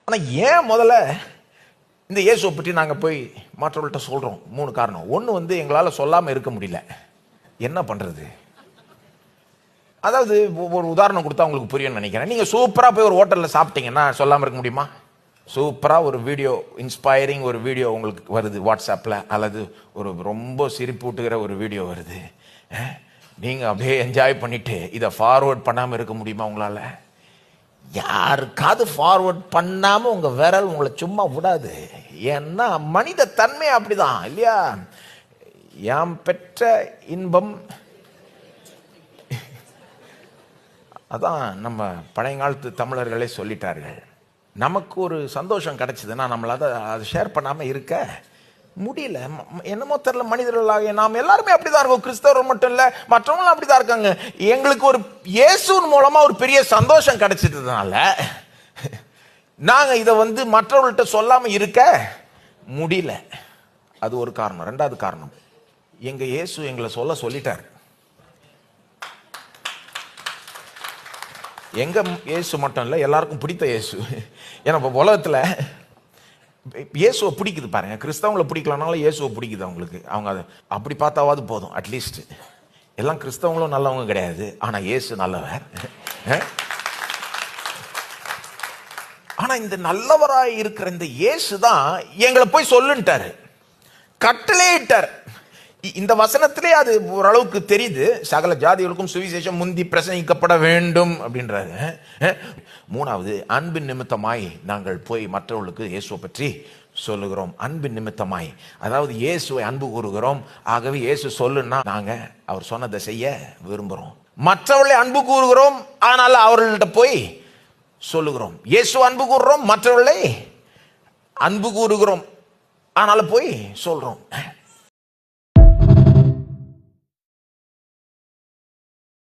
ஆனால் ஏன் முதல்ல இந்த இயேசுவை பற்றி நாங்கள் போய் மற்றவர்கள்ட்ட சொல்கிறோம்? 3 காரணம். ஒன்று எங்களால் சொல்லாமல் இருக்க முடியல. என்ன பண்ணுறது? அதாவது ஒரு உதாரணம் கொடுத்தா உங்களுக்கு புரியும்னு நினைக்கிறேன். நீங்கள் சூப்பராக போய் ஒரு ஹோட்டலில் சாப்பிட்டீங்கன்னா சொல்லாமல் இருக்க முடியுமா? சூப்பராக ஒரு வீடியோ, இன்ஸ்பைரிங் ஒரு வீடியோ உங்களுக்கு வருது வாட்ஸ்அப்பில், அல்லது ஒரு ரொம்ப சிரிப்பூட்டுகிற ஒரு வீடியோ வருது. நீங்கள் அப்படியே என்ஜாய் பண்ணிவிட்டு இதை ஃபார்வேர்ட் பண்ணாமல் இருக்க முடியுமா உங்களால்? யாருக்காவது ஃபார்வேர்ட் பண்ணாமல் உங்கள் விரல் உங்களை சும்மா விடாது. ஏன்னா மனித தன்மை அப்படிதான் இல்லையா? யாம் பெற்ற இன்பம், அதான் நம்ம பழையங்காலத்து தமிழர்களே சொல்லிட்டார்கள். நமக்கு ஒரு சந்தோஷம் கிடைச்சதுன்னா நம்மளால் அதை ஷேர் பண்ணாமல் இருக்க முடியல. என்னமோ தெரியல, மனிதர்களாக நாம் எல்லாருமே அப்படிதான் இருக்கோம். கிறிஸ்தவர்கள் மட்டும் இல்லை, மற்றவங்களும் அப்படிதான் இருக்காங்க. எங்களுக்கு ஒரு இயேசுவின் மூலமா ஒரு பெரிய சந்தோஷம் கிடைச்சிட்டதுனால நாங்கள் இதை மற்றவர்கள்ட்ட சொல்லாமல் இருக்க முடியல. அது ஒரு காரணம். 2வது காரணம், எங்க இயேசு எங்களை சொல்லிட்டார். எங்க இயேசு மட்டும் இல்லை, எல்லாருக்கும் பிடித்த இயேசு. ஏன்னா இப்போ உலகத்தில் இயேசுவை பிடிக்குது பாருங்க. கிறிஸ்தவங்களை பிடிக்கலனாலும் இயேசுவை பிடிக்குது அவங்களுக்கு. அவங்க அதை அப்படி பார்த்தாவது போதும். அட்லீஸ்ட் எல்லாம் கிறிஸ்தவங்களும் நல்லவங்க கிடையாது, ஆனால் இயேசு நல்லவர். ஆனால் இந்த நல்லவராய் இருக்கிற இந்த இயேசு தான் எங்களை போய் சொல்லுன்ட்டாரு, கட்டளையிட்டார். இந்த வசனத்திலே அது ஓரளவுக்கு தெரியுது. சகல ஜாதிகளுக்கும் சுவிசேஷம் முந்தி பிரசங்கிக்கப்பட வேண்டும் அப்படின்றாரு. 3வது, அன்பின் நிமித்தமாய் நாங்கள் போய் மற்றவர்களுக்கு இயேசுவை பற்றி சொல்லுகிறோம். அன்பின் நிமித்தமாய், அதாவது இயேசுவை அன்பு கூறுகிறோம். ஆகவே இயேசு சொல்லுன்னா நாங்கள் அவர் சொன்னதை செய்ய விரும்புகிறோம். மற்றவர்களை அன்பு கூறுகிறோம், ஆனால் அவர்கள்ட்ட போய் சொல்லுகிறோம். இயேசு அன்பு கூறுறோம், மற்றவர்களை அன்பு கூறுகிறோம், ஆனால் போய் சொல்றோம்.